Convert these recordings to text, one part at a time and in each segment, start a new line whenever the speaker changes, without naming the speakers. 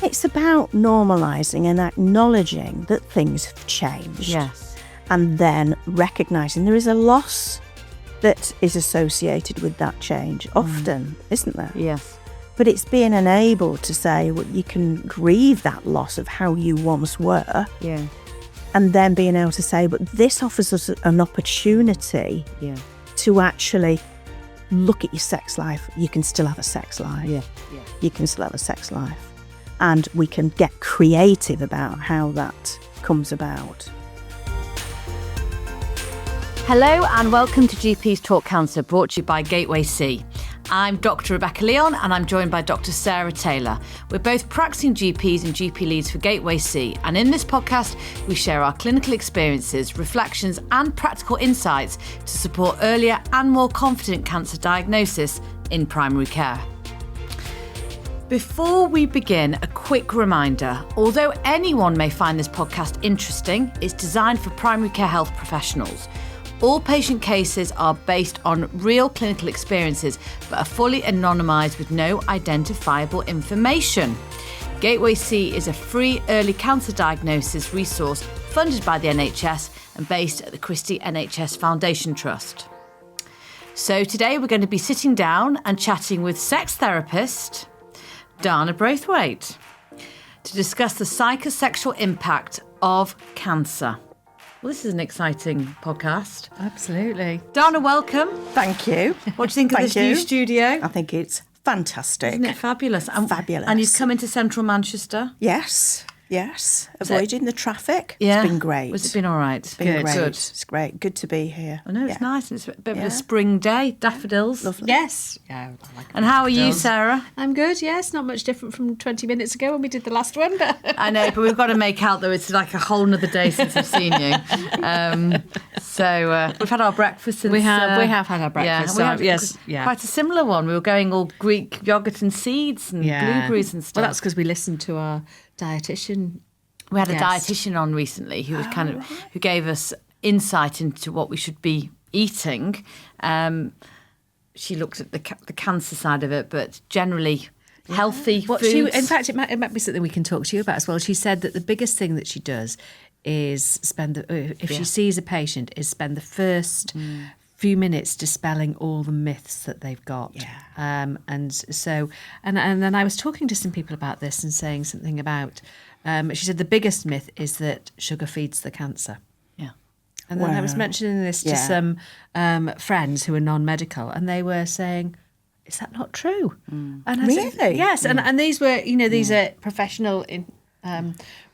It's about normalising and acknowledging that things have changed.
Yes.
And then recognising there is a loss that is associated with that change, often, isn't there?
Yes.
But it's being enabled to say, well, you can grieve that loss of how you once were.
Yeah.
And then being able to say, but this offers us an opportunity to actually look at your sex life. You can still have a sex life.
Yeah.
You can still have a sex life. And we can get creative about how that comes about.
Hello and welcome to GP's Talk Cancer, brought to you by Gateway C. I'm Dr. Rebecca Leon and I'm joined by Dr. Sarah Taylor. We're both practicing GPs and GP leads for Gateway C, and in this podcast we share our clinical experiences, reflections and practical insights to support earlier and more confident cancer diagnosis in primary care. Before we begin, a quick reminder. Although anyone may find this podcast interesting, it's designed for primary care health professionals. All patient cases are based on real clinical experiences, but are fully anonymised with no identifiable information. Gateway C is a free early cancer diagnosis resource funded by the NHS and based at the Christie NHS Foundation Trust. So today we're going to be sitting down and chatting with sex therapist Dana Braithwaite to discuss the psychosexual impact of cancer. Well, this is an exciting podcast.
Absolutely.
Dana, welcome.
Thank you.
What do you think of this new studio?
I think it's fantastic.
Isn't it fabulous?
Fabulous.
And you've come into central Manchester?
Yes. Avoiding the traffic.
Yeah.
It's been great.
Has it been all right?
It's been great.
Good.
It's great. Good to be here.
I know, it's nice. It's a bit of a spring day. Daffodils.
Lovely.
Yes. Yeah. I like
And how are you,
daffodils.
Sarah?
I'm good, yes. Not much different from 20 minutes ago when we did the last one. But
I know, but we've got to make out, though, it's like a whole nother day since I've seen you. So we've had our breakfast since...
we have had our breakfast.
Yeah, we had
yes.
quite a similar one. We were going all Greek yogurt and seeds and blueberries and stuff.
Well, that's because we listened to our dietitian.
We had a dietitian on recently who was who gave us insight into what we should be eating. She looked at the cancer side of it, but generally healthy foods.
In fact, it might be something we can talk to you about as well. She said that the biggest thing that she does is she sees a patient, is spend the first few minutes dispelling all the myths that they've got. And then I was talking to some people about this and saying something about. She said the biggest myth is that sugar feeds the cancer. Yeah. And then I was mentioning this to some friends who are non-medical, and they were saying, is that not true? And I
really?
said, yes. And these were, these are professional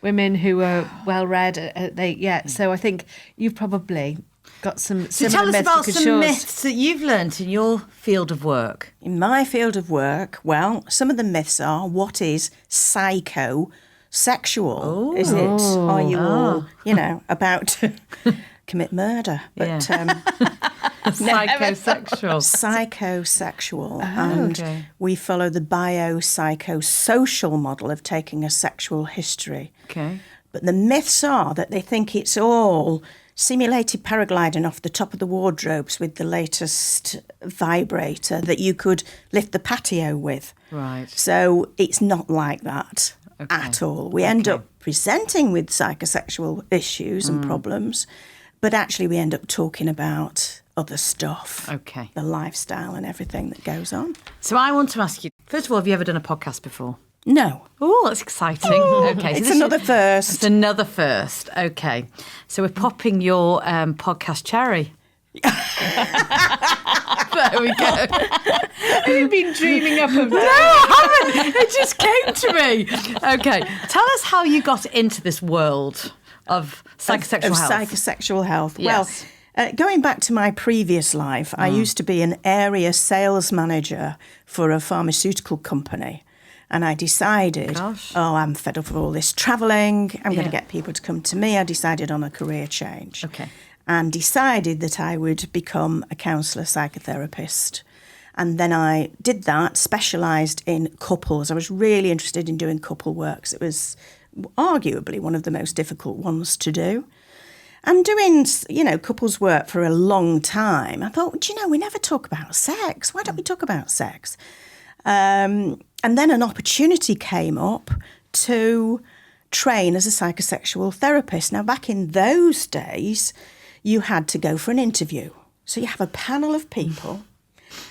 women who are well-read. So I think you've probably got some
So
similar
tell us
myths
about
you could
some
show us.
myths that you've learnt in your field of work.
In my field of work, well, some of the myths are, what is psychosexual? Is it? Are you all, about to commit murder? But
Psychosexual.
Psychosexual. And we follow the biopsychosocial model of taking a sexual history.
Okay.
But the myths are that they think it's all simulated paragliding off the top of the wardrobes with the latest vibrator that you could lift the patio with.
Right.
So it's not like that at all. We end up presenting with psychosexual issues and problems, but actually we end up talking about other stuff.
Okay.
The lifestyle and everything that goes on.
So I want to ask you, first of all, have you ever done a podcast before?
No.
Oh, that's exciting. Okay,
It's another first.
It's another first. Okay. So we're popping your podcast cherry. There we go.
Have you been dreaming up of
No, I haven't. It just came to me. Okay. Tell us how you got into this world of psychosexual health.
Psychosexual health.
Yes.
Well, going back to my previous life, I used to be an area sales manager for a pharmaceutical company. And I decided, I'm fed up of all this travelling. I'm going to get people to come to me. I decided on a career change.
Okay.
And decided that I would become a counsellor psychotherapist. And then I did that, specialised in couples. I was really interested in doing couple work. It was arguably one of the most difficult ones to do. And doing, couples work for a long time, I thought, we never talk about sex. Why don't we talk about sex? And then an opportunity came up to train as a psychosexual therapist. Now, back in those days, you had to go for an interview. So you have a panel of people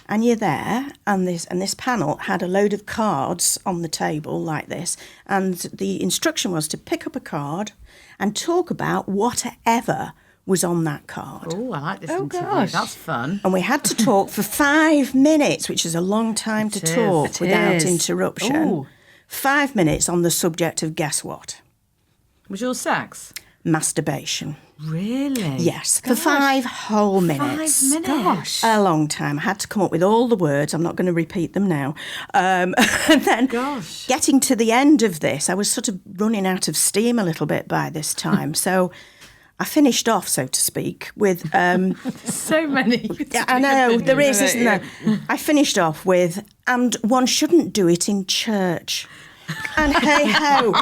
and you're there, and this panel had a load of cards on the table like this, and the instruction was to pick up a card and talk about whatever was on that card.
Oh, I like this interview.
gosh.
That's fun.
And we had to talk for 5 minutes, which is a long time to talk
It
without
is.
interruption.
Ooh.
5 minutes on the subject of, guess what?
Was your sex?
Masturbation.
Really?
Yes, for 5 whole minutes.
5 minutes.
Gosh.
A long time. I had to come up with all the words. I'm not going to repeat them now. And then
Gosh.
getting to the end of this, I was sort of running out of steam a little bit by this time. So I finished off, so to speak, with...
So many.
yeah, I know, there is, isn't there? I finished off with, and one shouldn't do it in church. And hey-ho.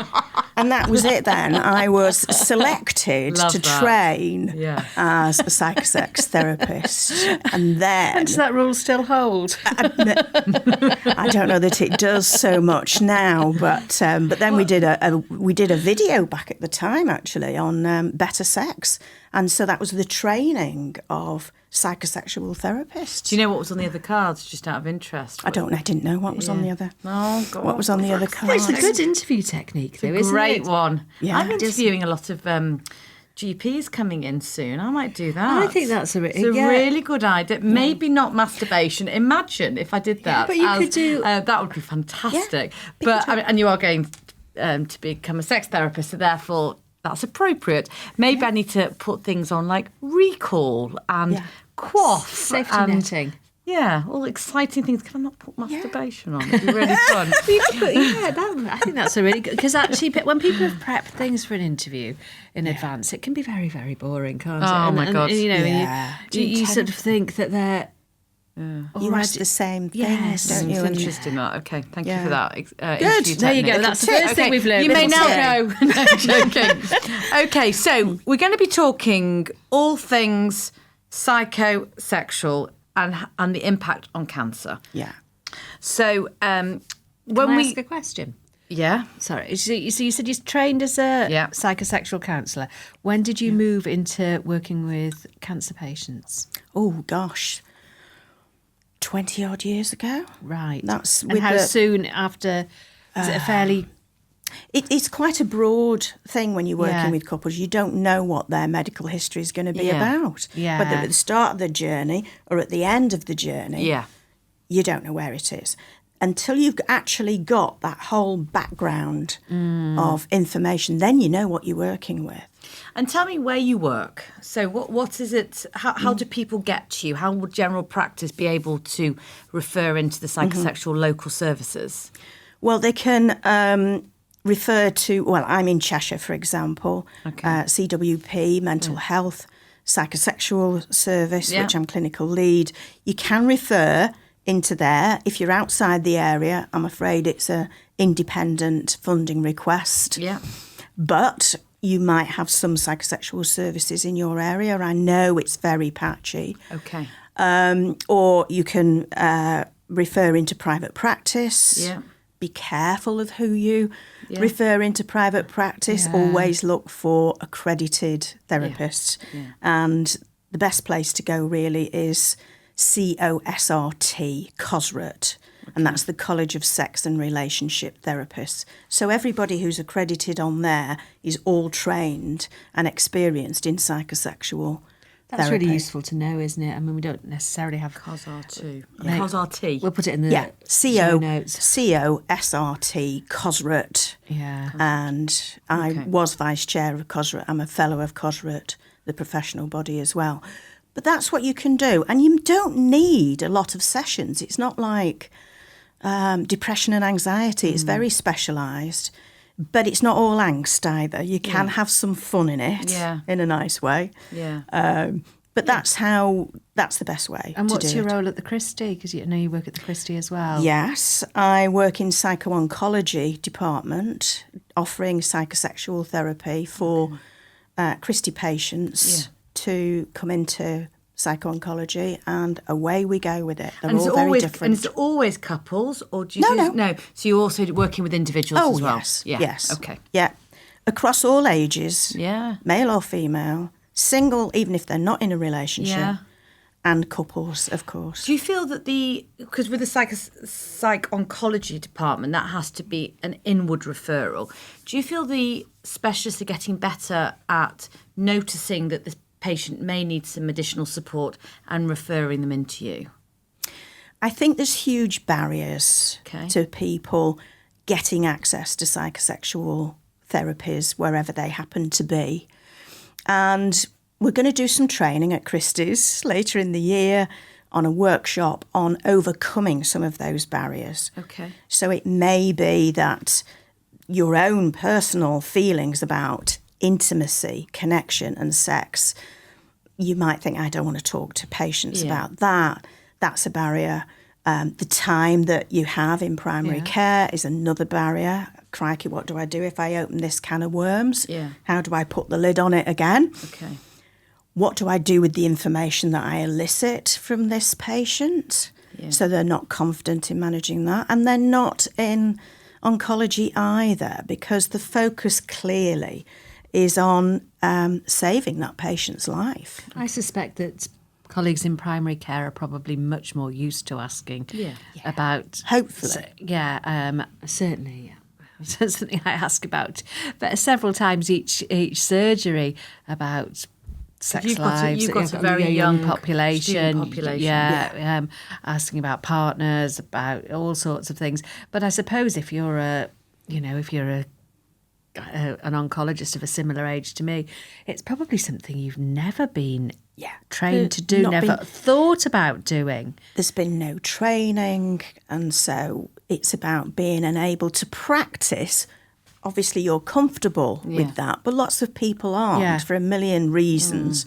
And that was it then. I was selected
Love
to
that.
train
Yeah.
as a psychosex therapist. And then...
Does that rule still hold?
I don't know that it does so much now, but then we did a video back at the time actually on better sex, and so that was the training of psychosexual therapists.
Do you know what was on the other cards, just out of interest?
I didn't know what was on the other.
Oh, God.
What was on the other cards?
It's a good interview technique, though, isn't
Great
it?
one.
Yeah.
I'm interviewing a lot of GPs coming in soon. I might do that.
I think that's
it's a really good idea. Maybe not masturbation. Imagine if I did that.
but you could do-
that would be fantastic.
Yeah,
But I mean, and you are going to become a sex therapist, so therefore that's appropriate. Maybe I need to put things on like recall and quaff,
Safety
and
netting.
yeah, all exciting things. Can I not put masturbation on? It'd be really fun.
I think that's a really good, because actually when people have prepped things for an interview in advance, it can be very, very boring, can't it?
Oh, my God.
And, you know,
Yeah.
you sort of think that they're
You ask the same things,
Yes.
don't you?
It's
And-
interesting that. Okay, thank you
Yeah.
for that.
Good. There you go. That's the first thing we've learned.
You may
Little
now
tip.
go. No, joking. Okay, so we're going to be talking all things psychosexual and the impact on cancer.
Yeah.
So
Can
when
I
we
ask a question?
yeah.
Sorry. So you said you trained as a
Yeah.
psychosexual counsellor. When did you move into working with cancer patients?
Oh gosh, 20 odd years ago.
Right.
That's
and
with
how
the-
soon after? Is it a fairly?
It's quite a broad thing when you're working
Yeah.
with couples. You don't know what their medical history is going to be
Yeah.
about.
Yeah.
Whether at the start of the journey or at the end of the journey,
Yeah.
you don't know where it is. Until you've actually got that whole background of information, then you know what you're working with.
And tell me where you work. So what is it? How do people get to you? How would general practice be able to refer into the psychosexual local services?
Well, they can refer to, well, I'm in Cheshire, for example, CWP, mental health, psychosexual service,
Yeah.
which I'm clinical lead. You can refer into there. If you're outside the area, I'm afraid it's a independent funding request.
Yeah.
But you might have some psychosexual services in your area. I know it's very patchy.
Okay.
Or you can refer into private practice.
Yeah.
Be careful of who you refer into private practice. Always look for accredited therapists. And the best place to go really is COSRT, COSRT. And that's the College of Sex and Relationship Therapists. So everybody who's accredited on there is all trained and experienced in psychosexual
That's
therapy.
really useful to know, isn't it? I mean, we don't necessarily have
COSRT.
Yeah.
COSRT.
We'll put it in the
Yeah,
show notes.
COSRT, COSRT.
Yeah.
And I was vice chair of COSRT. I'm a fellow of COSRT, the professional body as well. But that's what you can do. And you don't need a lot of sessions. It's not like depression and anxiety. It's very specialised. But it's not all angst either. You can have some fun in it in a nice way.
Yeah.
But that's the best way
And
to
what's
do
your
it.
role at the Christie? Because you know you work at the Christie as well.
Yes, I work in psycho-oncology department, offering psychosexual therapy for Christie patients to come into psycho-oncology, and away we go with it. They're
and
all very different.
And it's always couples, or do you no. So you're also working with individuals as well?
Yes.
Okay.
Yeah. Across all ages, male or female, single, even if they're not in a relationship, and couples, of course.
Do you feel that because with the psych-oncology department, that has to be an inward referral, do you feel the specialists are getting better at noticing that this patient may need some additional support and referring them into you?
I think there's huge barriers to people getting access to psychosexual therapies wherever they happen to be. And we're going to do some training at Christie's later in the year on a workshop on overcoming some of those barriers.
Okay.
So it may be that your own personal feelings about intimacy, connection and sex, you might think, I don't want to talk to patients about that. That's a barrier. The time that you have in primary care is another barrier. Crikey, what do I do if I open this can of worms?
Yeah.
How do I put the lid on it again?
Okay.
What do I do with the information that I elicit from this patient?
Yeah.
So they're not confident in managing that. And they're not in oncology either, because the focus clearly is on saving that patient's life.
I suspect that colleagues in primary care are probably much more used to asking about...
Hopefully.
Certainly. That's something I ask about several times each surgery about sex lives.
You've got a very young
population.
Yeah.
Asking about partners, about all sorts of things. But I suppose if you're an oncologist of a similar age to me, it's probably something you've never been trained to do, never thought about doing.
There's been no training, and so it's about being enabled to practice. Obviously, you're comfortable with that, but lots of people aren't for a million reasons.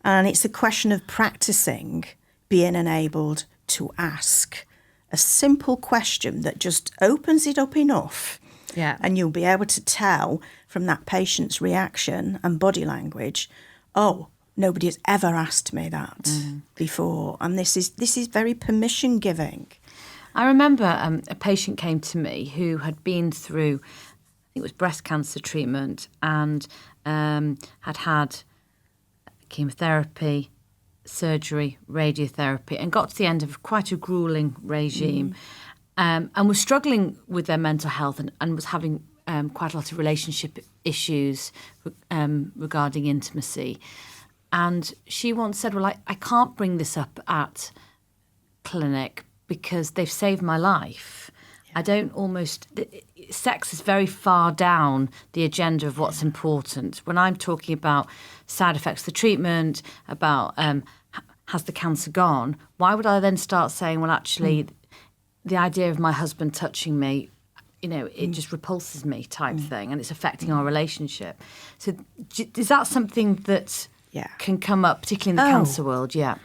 And it's a question of practicing being enabled to ask a simple question that just opens it up enough.
Yeah.
And you'll be able to tell from that patient's reaction and body language, oh, nobody has ever asked me that before. And this is very permission giving.
I remember a patient came to me who had been through, I think it was breast cancer treatment, and had chemotherapy, surgery, radiotherapy, and got to the end of quite a gruelling regime. And was struggling with their mental health and was having quite a lot of relationship issues regarding intimacy. And she once said, well, I can't bring this up at clinic because they've saved my life. I don't sex is very far down the agenda of what's important. When I'm talking about side effects of the treatment, about has the cancer gone, why would I then start saying, well, actually... the idea of my husband touching me, it just repulses me type thing, and it's affecting our relationship. So is that something that can come up, particularly in the cancer world? Yeah.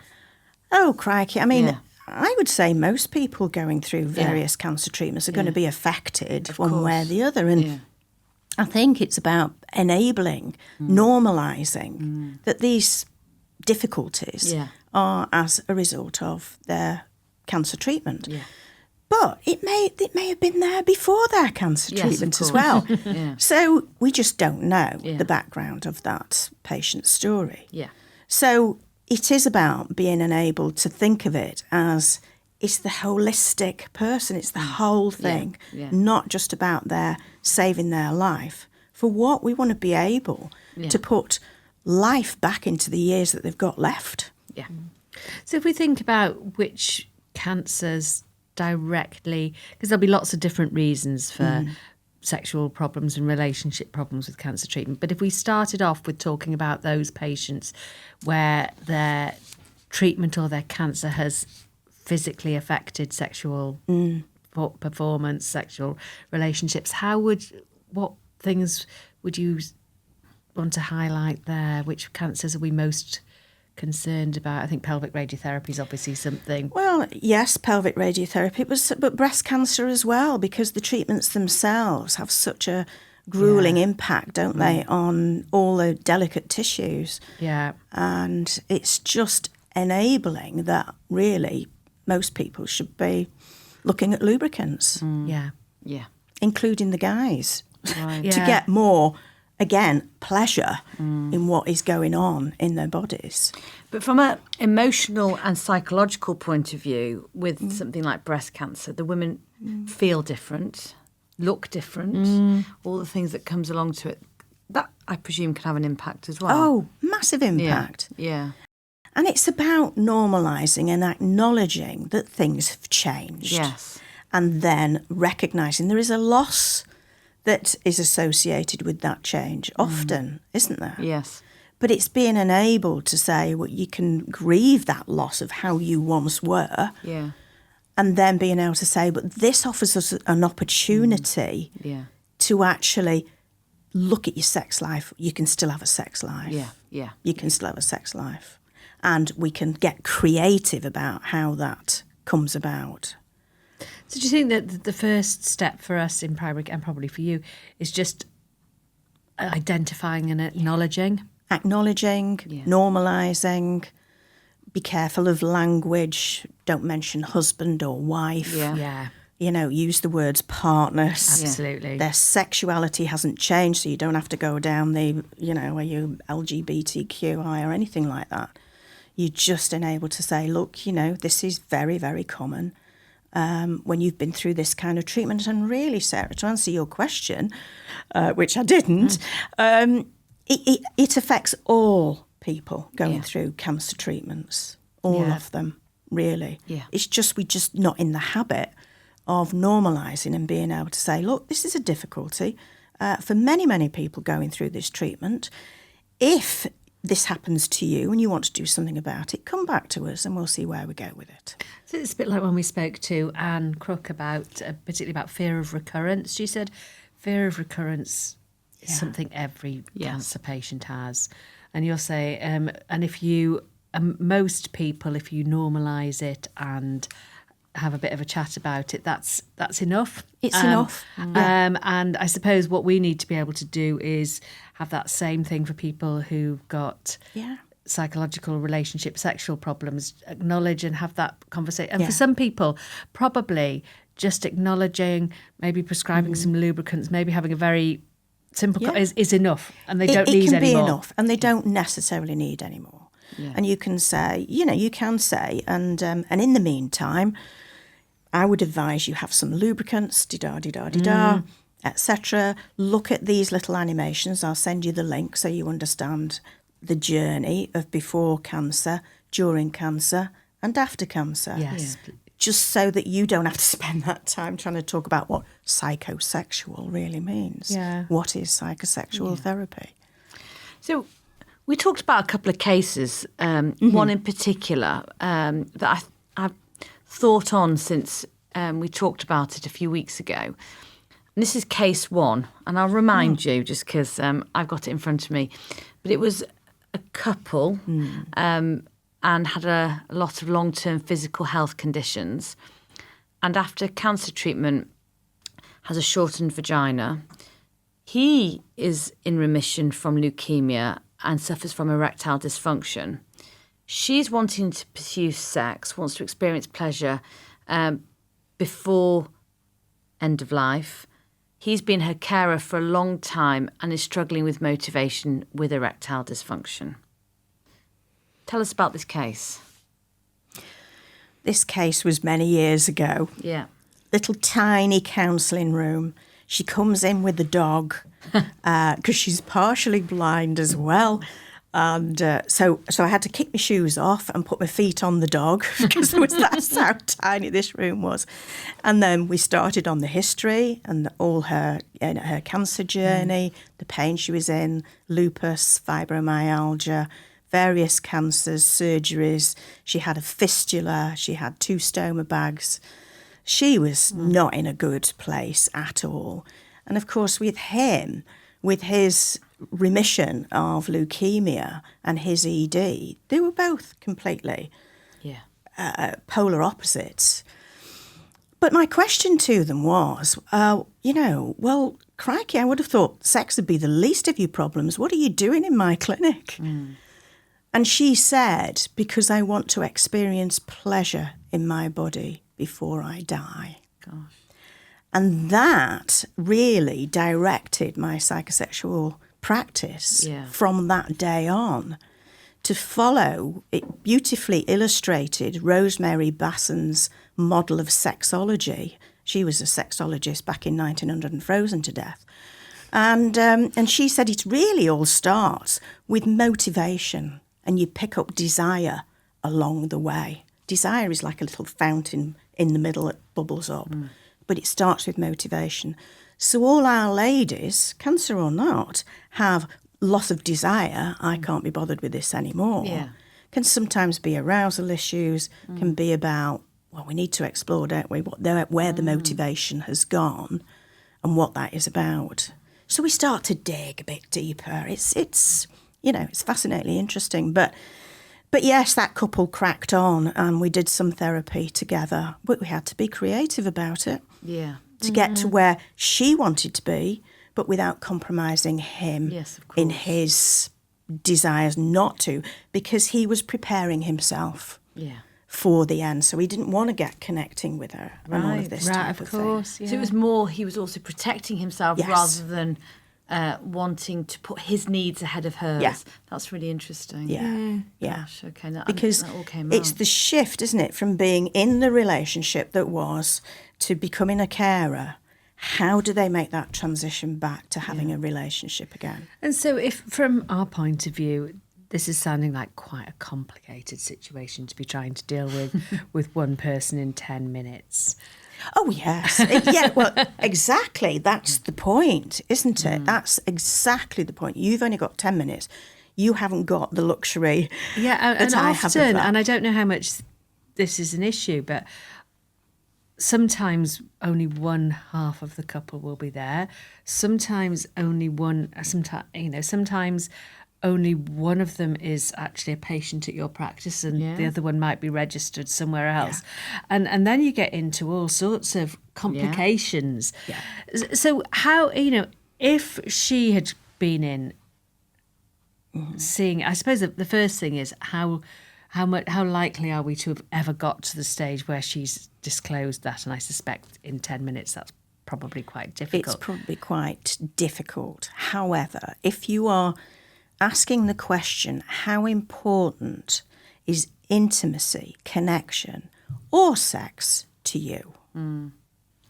Oh, crikey. I mean, I would say most people going through various cancer treatments are going to be affected one way or the other. And I think it's about enabling, normalising that these difficulties are as a result of their cancer treatment. Yeah. But it may have been there before their cancer treatment as well. So we just don't know the background of that patient's story.
Yeah.
So it is about being enabled to think of it as it's the holistic person, it's the whole thing, not just about their saving their life. For what we want to be able to put life back into the years that they've got left.
Yeah.
So if we think about which cancers directly, because there'll be lots of different reasons for sexual problems and relationship problems with cancer treatment. But if we started off with talking about those patients where their treatment or their cancer has physically affected sexual performance, sexual relationships, what things would you want to highlight there? Which cancers are we most concerned about? I think pelvic radiotherapy is obviously something.
Well, yes, pelvic radiotherapy, but breast cancer as well, because the treatments themselves have such a gruelling impact, don't they, on all the delicate tissues.
Yeah.
And it's just enabling that really most people should be looking at lubricants.
Yeah.
Yeah.
Including the guys,
Right.
to get more, again, pleasure in what is going on in their bodies.
But from an emotional and psychological point of view, with something like breast cancer, the women feel different, look different, all the things that comes along to it. That, I presume, can have an impact as well.
Oh, massive impact.
Yeah.
And it's about normalising and acknowledging that things have changed.
Yes.
And then recognising there is a loss that is associated with that change often, isn't there?
Yes.
But it's being enabled to say, well, you can grieve that loss of how you once were,
Yeah.
and then being able to say, but this offers us an opportunity
Yeah.
to actually look at your sex life. You can still have a sex life.
Yeah. Yeah.
You can still have a sex life. And we can get creative about how that comes about.
So do you think that the first step for us in primary, and probably for you, is just identifying and acknowledging?
Acknowledging, normalising, be careful of language, don't mention husband or wife.
Yeah.
You know, use the words partners.
Absolutely.
Their sexuality hasn't changed, so you don't have to go down the, you know, are you LGBTQI or anything like that. You're just enabled to say, look, you know, this is very, very common when you've been through this kind of treatment. And really, Sarah, to answer your question, which I didn't, it affects all people going through cancer treatments, all of them, really.
Yeah.
It's just we're just not in the habit of normalising and being able to say, look, this is a difficulty for many, many people going through this treatment. If this happens to you and you want to do something about it, come back to us and we'll see where we go with it.
So it's a bit like when we spoke to Anne Crook about, particularly about fear of recurrence. She said fear of recurrence is something every cancer patient has. And you'll say, and if you, most people, if you normalise it and have a bit of a chat about it, that's enough.
It's enough.
And I suppose what we need to be able to do is have that same thing for people who've got psychological, relationship, sexual problems, acknowledge and have that conversation. And for some people, probably just acknowledging, maybe prescribing some lubricants, maybe having a very simple is enough, and they don't need
it can
any
be
more.
enough, and they don't necessarily need any more. And you can say, and in the meantime, I would advise you have some lubricants, etc. Look at these little animations. I'll send you the link so you understand the journey of before cancer, during cancer, and after cancer.
Yes.
Just so that you don't have to spend that time trying to talk about what psychosexual really means.
Yeah.
What is psychosexual therapy?
So we talked about a couple of cases, one in particular that I've thought on since we talked about it a few weeks ago. And this is case one, and I'll remind you just because I've got it in front of me. But it was a couple and had a lot of long-term physical health conditions. And after cancer treatment, has a shortened vagina. He is in remission from leukemia and suffers from erectile dysfunction. She's wanting to pursue sex, wants to experience pleasure before end of life. He's been her carer for a long time and is struggling with motivation with erectile dysfunction. Tell us about this case.
This case was many years ago.
Yeah.
Little tiny counselling room. She comes in with the dog because she's partially blind as well. And so I had to kick my shoes off and put my feet on the dog because that's how tiny this room was. And then we started on the history and all her cancer journey, the pain she was in, lupus, fibromyalgia, various cancers, surgeries. She had a fistula. She had 2 stoma bags. She was not in a good place at all. And of course, with him, with his remission of leukemia and his ED, they were both completely polar opposites. But my question to them was, well, crikey, I would have thought sex would be the least of your problems. What are you doing in my clinic? And she said, because I want to experience pleasure in my body before I die.
Gosh.
And that really directed my psychosexual practice from that day on, to follow it beautifully illustrated Rosemary Basson's model of sexology. She was a sexologist back in 1900 and frozen to death. And she said it really all starts with motivation, and you pick up desire along the way. Desire is like a little fountain in the middle that bubbles up, but it starts with motivation. So all our ladies, cancer or not, have loss of desire. I can't be bothered with this anymore.
Yeah.
Can sometimes be arousal issues, can be about, well, we need to explore, don't we, where the motivation has gone and what that is about. So we start to dig a bit deeper. It's fascinatingly interesting. But yes, that couple cracked on and we did some therapy together. But we had to be creative about it.
Yeah.
To get to where she wanted to be, but without compromising him in his desires not to, because he was preparing himself for the end. So he didn't want to get connecting with her and all of this type of thing.
So it was more, he was also protecting himself rather than wanting to put his needs ahead of hers.
Yeah.
That's really interesting.
Yeah.
Gosh, okay.
Because
that all came
it's
out.
the shift, isn't it, from being in the relationship that was to becoming a carer. How do they make that transition back to having a relationship again?
And so if, from our point of view, this is sounding like quite a complicated situation to be trying to deal with one person in 10 minutes.
Oh, yes. Well, exactly. That's the point, isn't it? That's exactly the point. You've only got 10 minutes. You haven't got the luxury that I have of that.
And I don't know how much this is an issue, but sometimes only one half of the couple will be there. Sometimes only sometimes only one of them is actually a patient at your practice and the other one might be registered somewhere else. Yeah. And then you get into all sorts of complications. Yeah. So how, if she had been in seeing, I suppose the first thing is how likely are we to have ever got to the stage where she's disclosed that? And I suspect in 10 minutes that's probably quite difficult.
It's probably quite difficult. However, if you are asking the question, how important is intimacy, connection, or sex to you?
And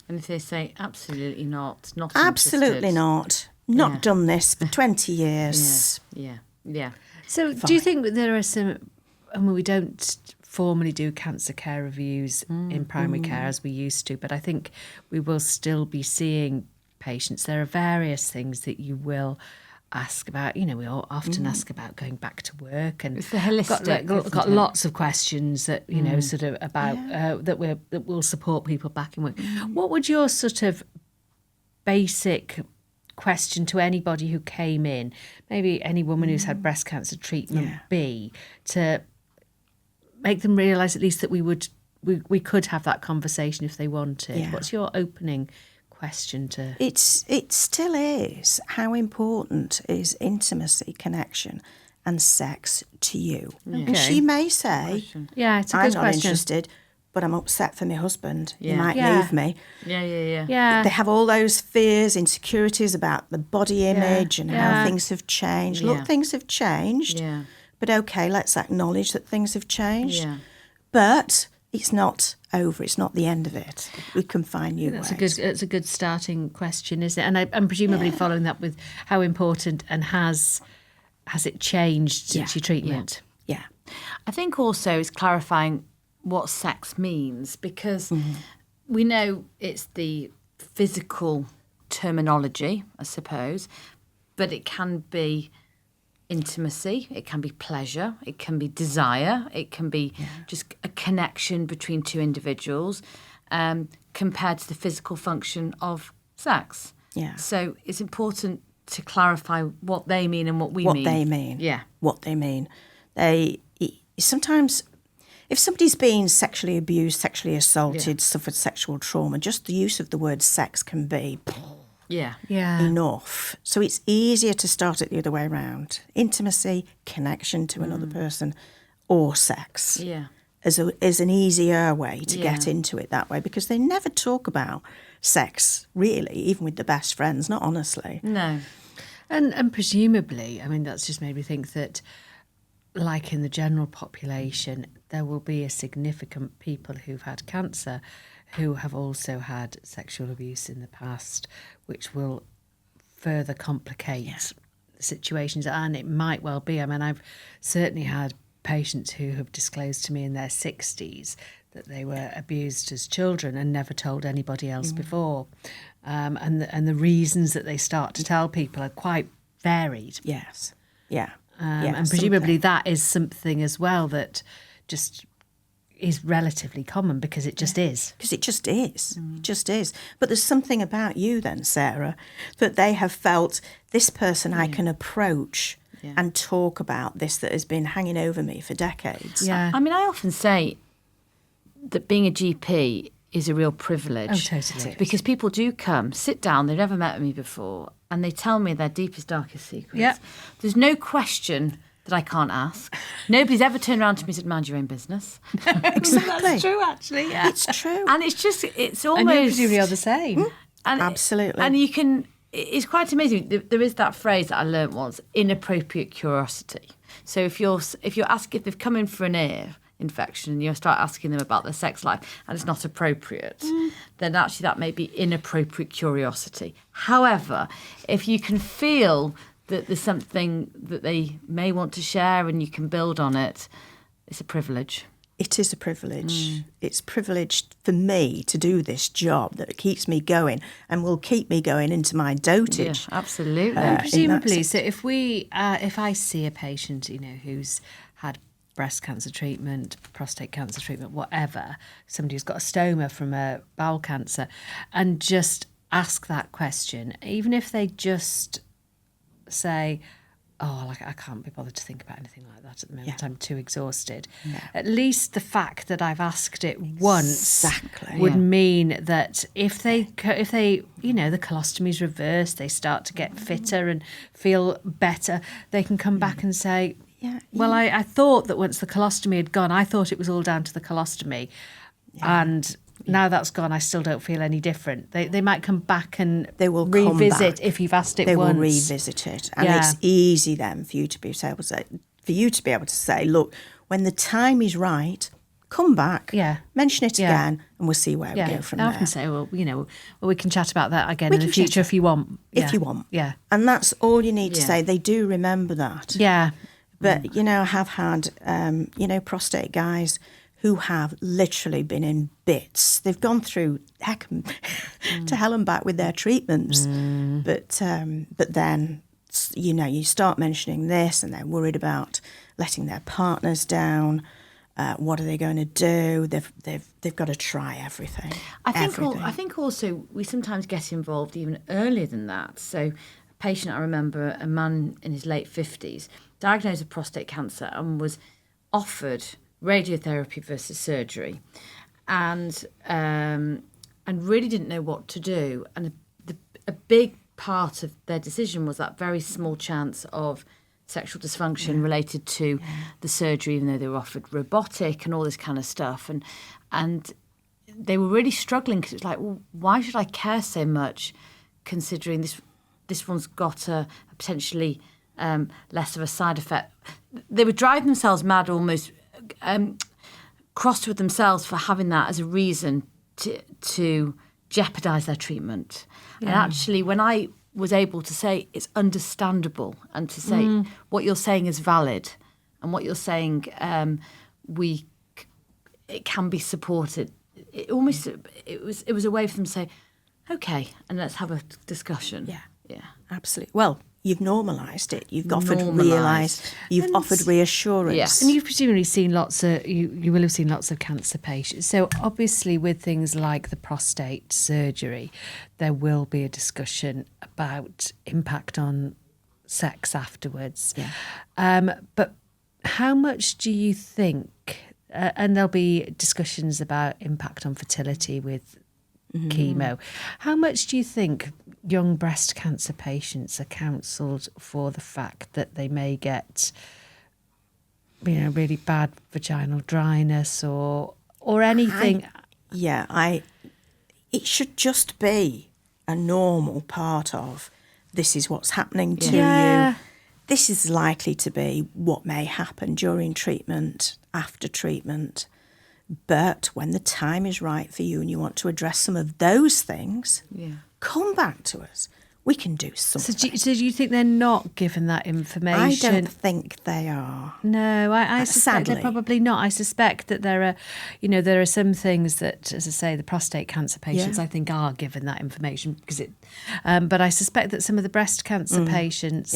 if they say absolutely not
absolutely
interested.
not done this for 20 years.
Yeah.
So do you think that there are some, we don't formally do cancer care reviews in primary care as we used to, but I think we will still be seeing patients. There are various things that you will ask about. We all often ask about going back to work, and
it's the holistic.
Got lots of questions that sort of about that will support people back in work. What would your sort of basic question to anybody who came in, maybe any woman who's had breast cancer treatment, be to make them realise at least that we could have that conversation if they wanted? Yeah. What's your opening question to?
It still is. How important is intimacy, connection, and sex to you? Okay. And she may say,
it's a
I'm
good
not
question.
Interested, but I'm upset for my husband.
Yeah.
He might leave me.
Yeah.
They have all those fears, insecurities about the body image and how things have changed. Look, things have changed.
Yeah.
But okay, let's acknowledge that things have changed.
Yeah.
But it's not over. It's not the end of it. We can find new ways.
It's a good starting question, isn't it? And I'm presumably following that with how important and has it changed since your treatment?
Yeah.
I think also it's clarifying what sex means, because we know it's the physical terminology, I suppose, but it can be intimacy, it can be pleasure, it can be desire, it can be just a connection between two individuals compared to the physical function of sex. Yeah. So it's important to clarify what they mean and what we mean.
What they mean.
Yeah.
What they mean. Sometimes if somebody's been sexually abused, sexually assaulted, suffered sexual trauma, just the use of the word sex can be...
Yeah.
enough. So it's easier to start it the other way around. Intimacy, connection to another person, or sex.
Yeah.
Is an easier way to get into it that way, because they never talk about sex, really, even with the best friends, not honestly.
No.
And presumably, I mean, that's just made me think that, like in the general population, there will be a significant people who've had cancer who have also had sexual abuse in the past, which will further complicate situations. And it might well be, I mean, I've certainly had patients who have disclosed to me in their 60s that they were abused as children and never told anybody else before. And the reasons that they start to tell people are quite varied.
Yes. Yeah.
And presumably that is something as well that just is relatively common, because it just is.
Because it just is. It just is. But there's something about you then, Sarah, that they have felt, this person I can approach and talk about this that has been hanging over me for decades.
Yeah.
I mean, I often say that being a GP is a real privilege.
Oh, totally.
Because people do come, sit down, they've never met me before, and they tell me their deepest, darkest secrets.
Yeah.
There's no question that I can't ask. Nobody's ever turned around to me and said, mind your own business.
Exactly.
That's true, actually, yeah.
It's true.
And it's just, it's almost...
And you presumably are the same.
And
Absolutely.
And you can... It's quite amazing. There is that phrase that I learnt once: inappropriate curiosity. So if they've come in for an ear infection and you start asking them about their sex life and it's not appropriate, then actually that may be inappropriate curiosity. However, if you can feel that there's something that they may want to share and you can build on it, it's a privilege.
It is a privilege. It's privileged for me to do this job that keeps me going and will keep me going into my dotage.
Yeah, absolutely.
And presumably, so if I see a patient, who's had breast cancer treatment, prostate cancer treatment, whatever, somebody who's got a stoma from a bowel cancer, and just ask that question, even if they just say, I can't be bothered to think about anything like that at the moment. I'm too exhausted. Yeah. At least the fact that I've asked it once would mean that if they, the colostomy's reversed, they start to get fitter and feel better, they can come back and say, I thought that once the colostomy had gone, I thought it was all down to the colostomy. Yeah. And now that's gone, I still don't feel any different. They might come back and
they will
revisit if you've asked it
once. They will revisit it. And it's easy then for you to be able to say, look, when the time is right, come back, mention it again, and we'll see where we go from there.
I often say, we can chat about that again in the future if you want.
If you want.
Yeah.
And that's all you need to say. They do remember that.
Yeah.
But, I have had, prostate guys who have literally been in bits. They've gone through to hell and back with their treatments. But then, you start mentioning this and they're worried about letting their partners down. What are they going to do? They've got to try everything.
I think also we sometimes get involved even earlier than that. So a patient, I remember, a man in his late 50s, diagnosed with prostate cancer and was offered radiotherapy versus surgery, and really didn't know what to do. And a big part of their decision was that very small chance of sexual dysfunction related to the surgery, even though they were offered robotic and all this kind of stuff. And they were really struggling because it was like, well, why should I care so much, considering this one's got a potentially less of a side effect. They would drive themselves mad, almost crossed with themselves for having that as a reason to jeopardise their treatment. Yeah. And actually, when I was able to say it's understandable and to say what you're saying is valid and what you're saying it can be supported, it was a way for them to say, okay, and let's have a discussion. Yeah,
absolutely. Well, you've normalised it. You've offered reassurance.
Yes.
And you've presumably seen you will have seen lots of cancer patients. So obviously with things like the prostate surgery, there will be a discussion about impact on sex afterwards. Yeah. But how much do you think, and there'll be discussions about impact on fertility with chemo. How much do you think young breast cancer patients are counselled for the fact that they may get, really bad vaginal dryness or anything?
It should just be a normal part of this is what's happening to you. This is likely to be what may happen during treatment, after treatment. But when the time is right for you and you want to address some of those things, come back to us. We can do something.
So do you think they're not given that information?
I don't think they are.
No, I suspect
sadly.
they're probably not. I suspect that there are some things that, as I say, the prostate cancer patients I think are given that information because but I suspect that some of the breast cancer patients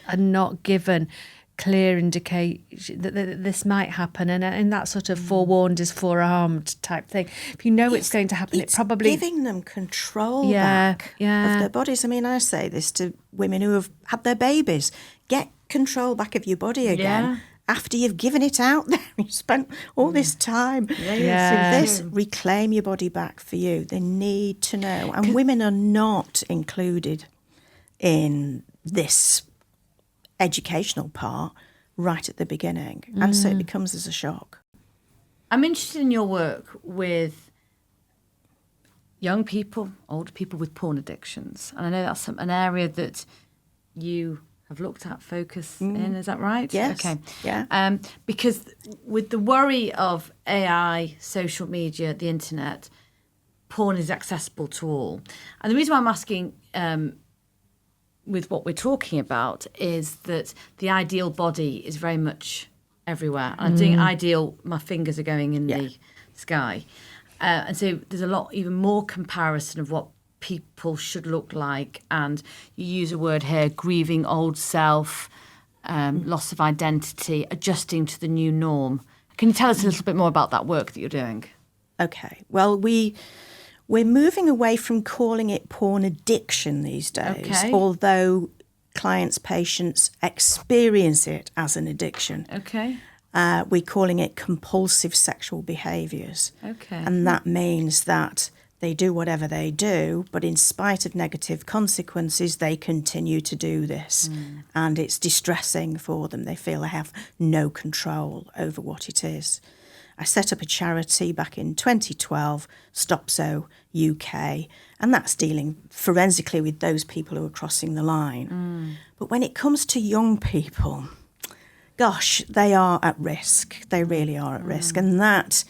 are not given clear indication that this might happen, and that sort of forewarned is forearmed type thing. If you know it's going to happen, it probably
giving them control back of their bodies. I mean, I say this to women who have had their babies: get control back of your body again after you've given it out there. You spent all this time. Reclaim your body back for you. They need to know, and women are not included in this educational part right at the beginning, and so it becomes as a shock.
I'm interested in your work with young people, older people with porn addictions, and I know that's an area that you have looked at, focus in. Is that right?
Yes.
Okay.
Yeah.
Because with the worry of AI, social media, the internet, porn is accessible to all, and the reason why I'm asking. With what we're talking about is that the ideal body is very much everywhere. I'm doing ideal, my fingers are going in the sky. And so there's a lot, even more comparison of what people should look like. And you use a word here, grieving old self, loss of identity, adjusting to the new norm. Can you tell us a little bit more about that work that you're doing?
Okay. Well, we're moving away from calling it porn addiction these days, although clients, patients experience it as an addiction.
Okay.
We're calling it compulsive sexual behaviours.
Okay.
And that means that they do whatever they do, but in spite of negative consequences, they continue to do this. And it's distressing for them. They feel they have no control over what it is. I set up a charity back in 2012, StopSo UK, and that's dealing forensically with those people who are crossing the line. But when it comes to young people, gosh, they are at risk. They really are at risk. And that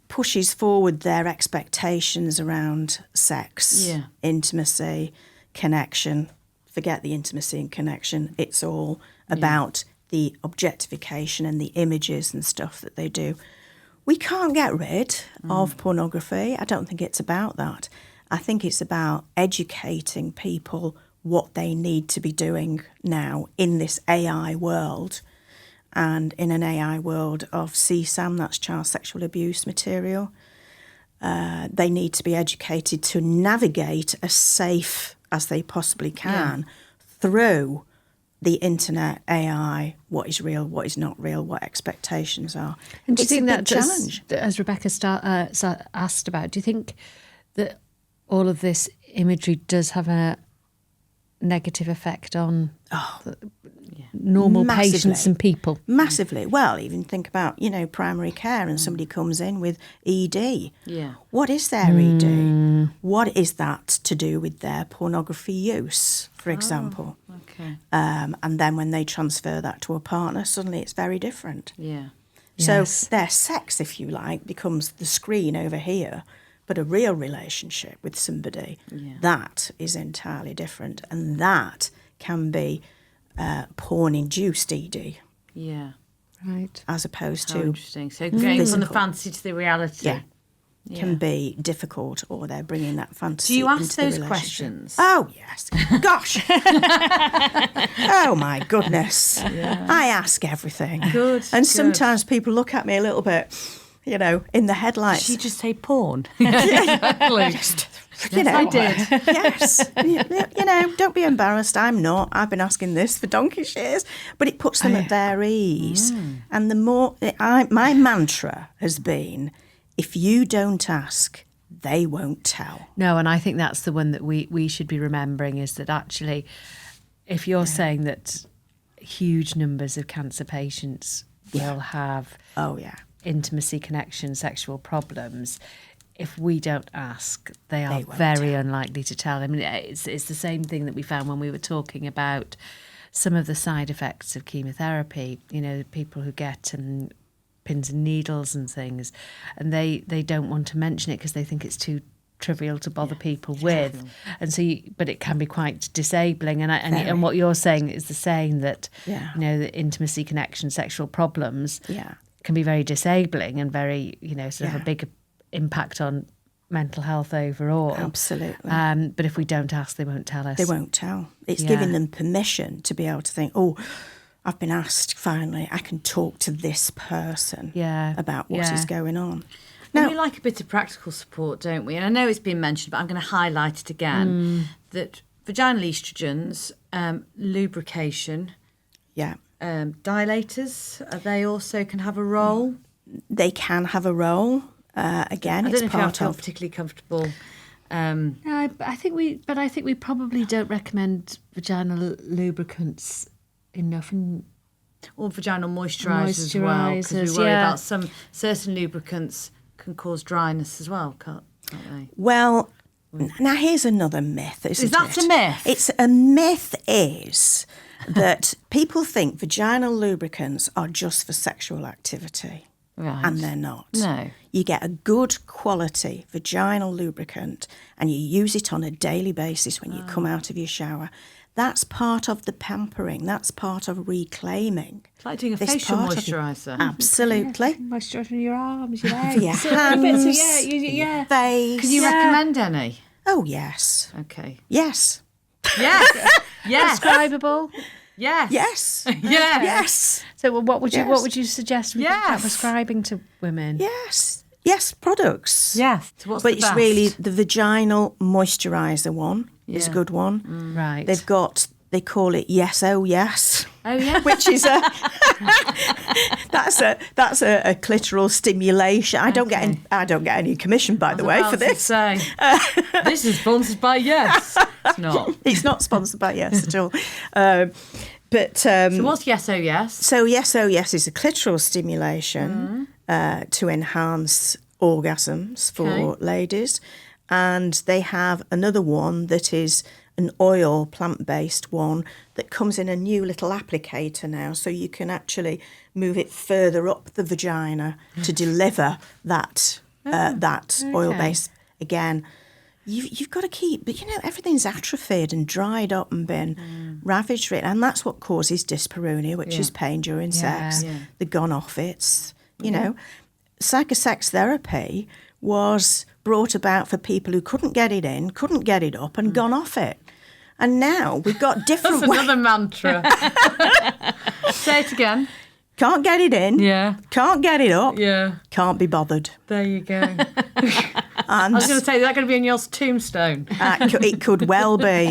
pushes forward their expectations around sex, intimacy, connection. Forget the intimacy and connection. It's all about the objectification and the images and stuff that they do. We can't get rid of pornography. I don't think it's about that. I think it's about educating people what they need to be doing now in this AI world, and in an AI world of CSAM, that's child sexual abuse material. They need to be educated to navigate as safe as they possibly can through the internet, AI, what is real, what is not real, what expectations are.
And do you
It's
think
a
that
big challenge?
as Rebecca asked about, do you think that all of this imagery does have a negative effect on normal
Massively.
patients and people?
Massively. Well, even think about, primary care and somebody comes in with ED.
Yeah.
What is their ED? What is that to do with their pornography use, for example?
Okay.
And then when they transfer that to a partner, suddenly it's very different.
Yeah.
So their sex, if you like, becomes the screen over here, but a real relationship with somebody, that is entirely different. And that can be porn-induced ED.
Yeah.
Right.
As opposed
How
to
interesting. So going from the
physical.
fantasy to the reality.
Can be difficult, or they're bringing that fantasy
Do you ask
into the
those
relationship.
questions?
Oh, yes. Gosh. Oh, my goodness. I ask everything.
Good.
And sometimes people look at me a little bit, in the headlights.
Did she just say porn? Exactly. I did.
Yes. Don't be embarrassed. I'm not. I've been asking this for donkey's years. But it puts them at their ease. And the more... my mantra has been, if you don't ask, they won't tell.
No, and I think that's the one that we should be remembering, is that actually, if you're saying that huge numbers of cancer patients will have intimacy, connection, sexual problems, if we don't ask, they are very unlikely to tell. I mean, it's the same thing that we found when we were talking about some of the side effects of chemotherapy. You know, people who get pins and needles and things, and they don't want to mention it because they think it's too trivial to bother people with, and so but it can be quite disabling, and what you're saying is the same, that you know, the intimacy, connection, sexual problems can be very disabling and very, you know, sort of a big impact on mental health overall.
Absolutely.
But if we don't ask, they won't tell us.
They won't tell. It's giving them permission to be able to think, oh, I've been asked, finally, I can talk to this person about what is going on.
Now, we like a bit of practical support, don't we? And I know it's been mentioned, but I'm going to highlight it again, that vaginal estrogens, lubrication, dilators, they also can have a role.
They can have a role. Again,
I
it's
don't know if
part
you feel
of
particularly comfortable.
No, I think we probably don't recommend vaginal lubricants enough,
or vaginal moisturisers as well, because we worry about some certain lubricants can cause dryness as well, can't they?
Well, now here's another myth, isn't it?
Is that a myth?
It's a myth is that people think vaginal lubricants are just for sexual activity.
Right.
And they're not.
No.
You get a good quality vaginal lubricant and you use it on a daily basis when you come out of your shower. That's part of the pampering. That's part of reclaiming.
It's like doing a facial moisturiser.
Absolutely.
Moisturising your arms, your legs.
For your hands,
your
face.
Can you recommend any?
Oh, yes.
Okay.
Yes.
Yes. Yes.
Prescribable.
Yes.
Yes.
Yes.
Yes.
So what would you suggest we think about prescribing to women?
Yes. Yes, products.
Yes. So what's
but
the
it's
best?
really the vaginal moisturiser one is a good one.
Right.
They call it Yes Oh Yes.
Oh yeah.
Which is that's a clitoral stimulation. I don't get any commission, by the way, for this.
This is sponsored by Yes. It's not.
It's not sponsored by Yes at all.
So what's Yes Oh Yes?
So Yes Oh Yes is a clitoral stimulation to enhance orgasms for ladies, and they have another one that is an oil, plant-based one that comes in a new little applicator now, so you can actually move it further up the vagina to deliver that oil base. Again, you've got to keep, but everything's atrophied and dried up and been ravaged, and that's what causes dyspareunia, which is pain during sex. Yeah. The gone off it's, psychosex therapy was brought about for people who couldn't get it in, couldn't get it up, and gone off it. And now we've got different
That's another mantra. Say it again.
Can't get it in.
Yeah.
Can't get it up.
Yeah.
Can't be bothered.
There you go. I was going to say, is that going to be on your tombstone?
It could well be.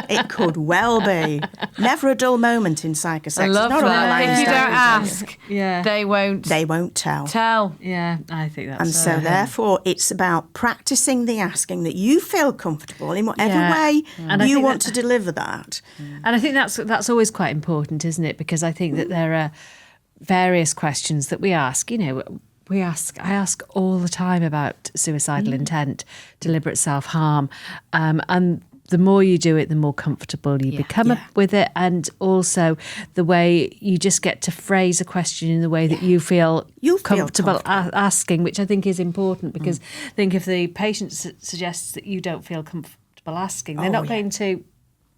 It could well be. Never a dull moment in psychosex.
I love that. If you don't ask, they won't.
They won't tell.
Yeah, I think that's.
And so therefore, it's about practicing the asking that you feel comfortable in whatever way you want to deliver that.
And I think that's always quite important, isn't it? Because I think that there are various questions that we ask. I ask all the time about suicidal intent, deliberate self-harm, and the more you do it, the more comfortable you become with it, and also the way you just get to phrase a question in the way that you feel comfortable asking, which I think is important, because I think if the patient suggests that you don't feel comfortable asking, they're not going to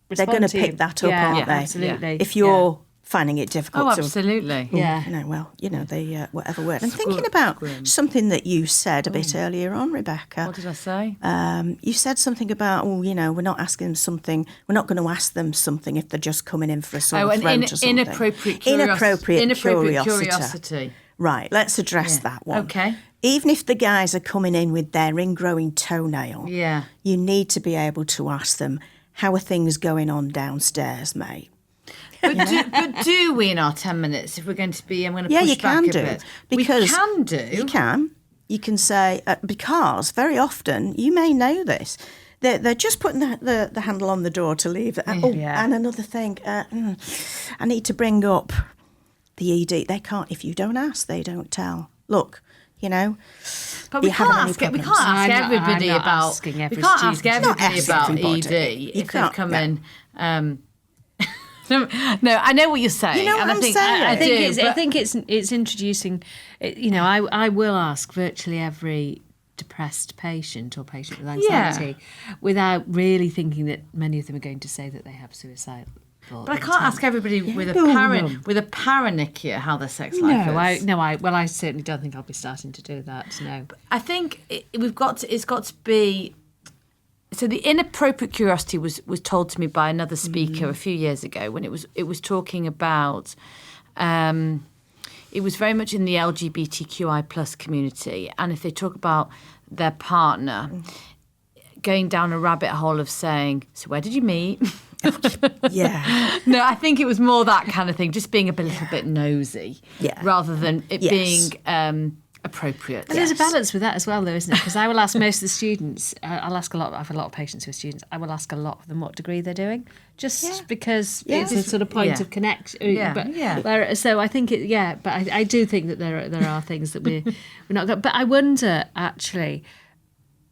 respond.
They're going to pick that up, aren't they?
Absolutely.
If you're finding it difficult.
Oh, absolutely.
They whatever word. I'm thinking about something that you said a bit earlier on, Rebecca.
What did I say?
You said something about, we're not asking them something. We're not going to ask them something if they're just coming in for a sore throat or something.
Inappropriate curiosity.
Right, let's address that one.
Okay.
Even if the guys are coming in with their ingrowing toenail, you need to be able to ask them, how are things going on downstairs, mate?
But do we in our 10 minutes, if we're going to be, I'm going to push back a bit.
Because
we can do.
You can. you can say, because very often, you may know this, they're just putting the handle on the door to leave. And another thing, I need to bring up the ED. They can't, if you don't ask, they don't tell. Look,
but we can't ask everybody about ED if they've come in. No, I know what you're saying.
You know what I'm saying?
I think it's introducing. I will ask virtually every depressed patient or patient with anxiety without really thinking that many of them are going to say that they have suicidal.
But I can't ask everybody with a paronychia how their sex life is.
I certainly don't think I'll be starting to do that. No,
but I think it's got to be. So the inappropriate curiosity was told to me by another speaker a few years ago when it was talking about. It was very much in the LGBTQI plus community, and if they talk about their partner, going down a rabbit hole of saying, "So where did you meet?"
Yeah.
No, I think it was more that kind of thing, just being a little bit nosy, rather than it being appropriate.
And there's a balance with that as well, though, isn't it? Because I will ask most of the students. I'll ask a lot. I have a lot of patients who are students. I will ask a lot of them what degree they're doing, just because it's a sort of point of connection. So I think but I do think that there are things that we're not. But I wonder actually.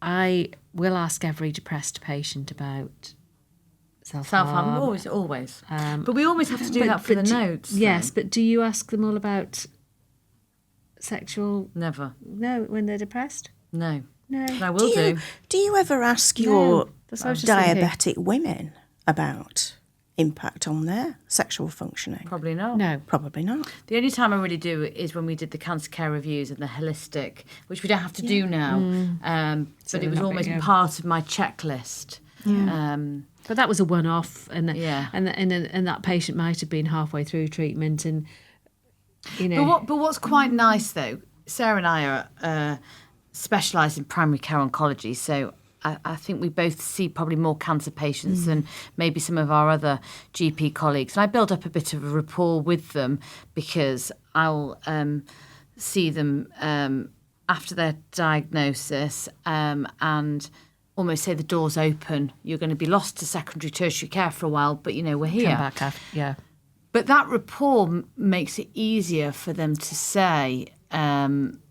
I will ask every depressed patient about self-harm.
Always. But we always have to do that for the notes.
Yes, but do you ask them all about sexual?
Never.
No, when they're depressed?
No. I will
do. Do you ever ask your diabetic women about impact on their sexual functioning?
Probably not.
No.
Probably not.
The only time I really do is when we did the cancer care reviews and the holistic, which we don't have to do now. But it was almost part of my checklist.
Yeah. But that was a one-off, and that patient might have been halfway through treatment, and
But what's quite nice though, Sarah and I are specialised in primary care oncology, so I think we both see probably more cancer patients than maybe some of our other GP colleagues. And I build up a bit of a rapport with them because I'll see them after their diagnosis and almost say the door's open. You're going to be lost to secondary tertiary care for a while, but, we're here.
Come back after,
But that rapport makes it easier for them to say, I'm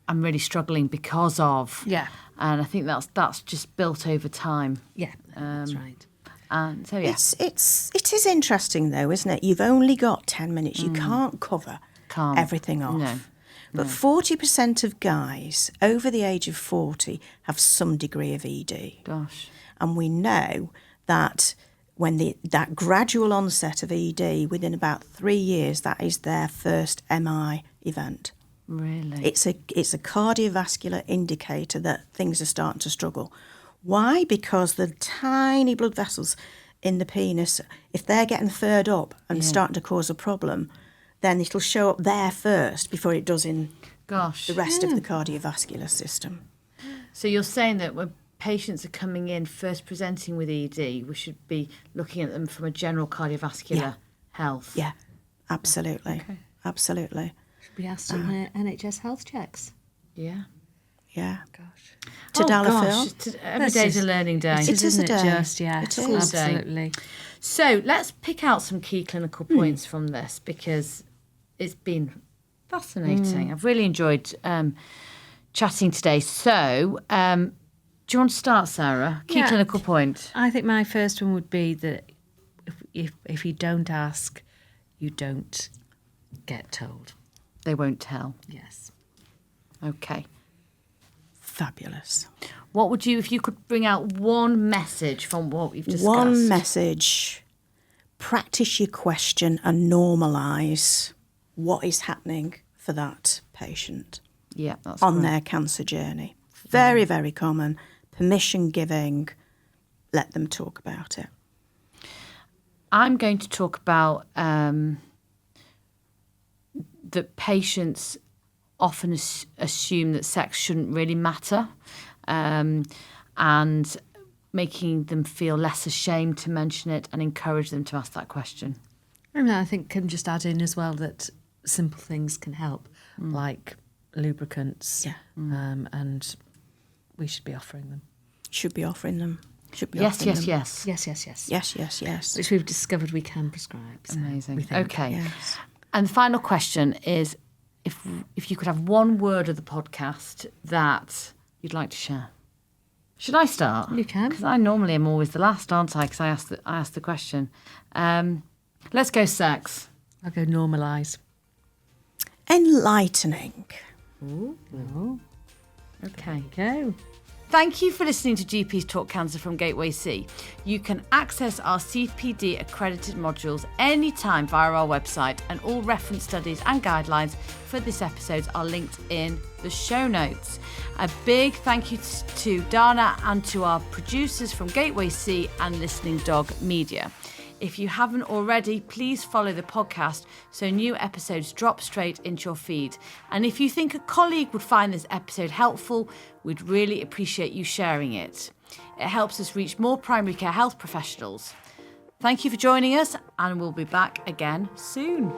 really struggling because of...
Yeah.
And I think that's just built over time.
Yeah, that's right.
And so,
it is interesting though, isn't it? You've only got 10 minutes. You can't cover everything off.
No.
But 40% of guys over the age of 40 have some degree of ED.
Gosh.
And we know that when that gradual onset of ED, within about 3 years, that is their first MI event.
Really?
It's a cardiovascular indicator that things are starting to struggle. Why? Because the tiny blood vessels in the penis, if they're getting furred up and starting to cause a problem, then it'll show up there first before it does in the rest of the cardiovascular system.
So you're saying that when patients are coming in first presenting with ED, we should be looking at them from a general cardiovascular health?
Yeah, absolutely.
Okay.
Should
Absolutely.
be asked on their NHS health checks.
Yeah.
Yeah.
Gosh.
Tadalafil.
Every day's a learning day.
It is a day.
It is. Absolutely.
So let's pick out some key clinical points from this because it's been fascinating. I've really enjoyed chatting today. So do you want to start, Sarah? Key clinical point.
I think my first one would be that if you don't ask, you don't get told.
They won't tell.
Yes.
Okay.
Fabulous.
What would you, if you could bring out one message from what we've discussed?
One message. Practice your question and normalise what is happening for that patient on their cancer journey. Very, very common. Permission giving. Let them talk about it.
I'm going to talk about that patients often assume that sex shouldn't really matter, and making them feel less ashamed to mention it and encourage them to ask that question.
And I think can just add in as well that simple things can help, like lubricants.
Yeah.
And we should be offering them.
Should be offering them.
Yes.
Yes.
Which we've discovered we can prescribe. So
Amazing.
we think,
Okay.
Yes.
And the final question is, if you could have one word of the podcast that you'd like to share. Should I start?
You can.
Because I normally am always the last, aren't I? Because I ask the question. Let's go sex.
I'll go normalise.
Enlightening.
Ooh.
Okay.
Go.
Thank you for listening to GPs Talk Cancer from Gateway C. You can access our CPD accredited modules anytime via our website, and all reference studies and guidelines for this episode are linked in the show notes. A big thank you to Dana and to our producers from Gateway C and Listening Dog Media. If you haven't already, please follow the podcast so new episodes drop straight into your feed. And if you think a colleague would find this episode helpful, we'd really appreciate you sharing it. It helps us reach more primary care health professionals. Thank you for joining us, and we'll be back again soon.